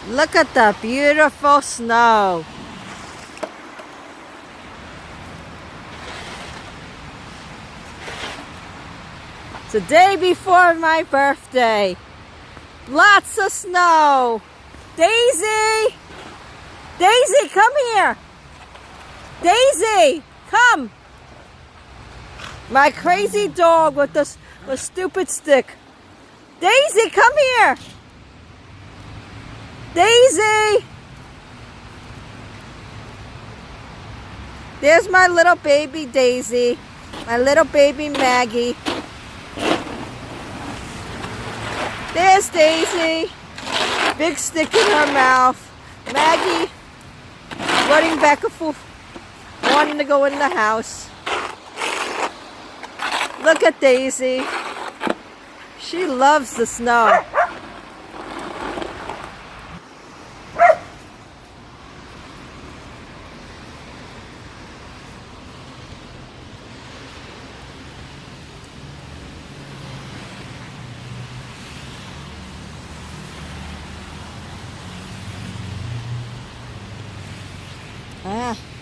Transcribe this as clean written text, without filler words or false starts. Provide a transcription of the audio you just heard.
Look at the beautiful snow. It's the day before my birthday. Lots of snow. Daisy! Daisy, come here. Daisy, come. My crazy dog with the stupid stick. Daisy, come here. Daisy! There's my little baby Daisy. My little baby Maggie. There's Daisy. Big stick in her mouth. Maggie running back and forth, wanting to go in the house. Look at Daisy. She loves the snow. Ah.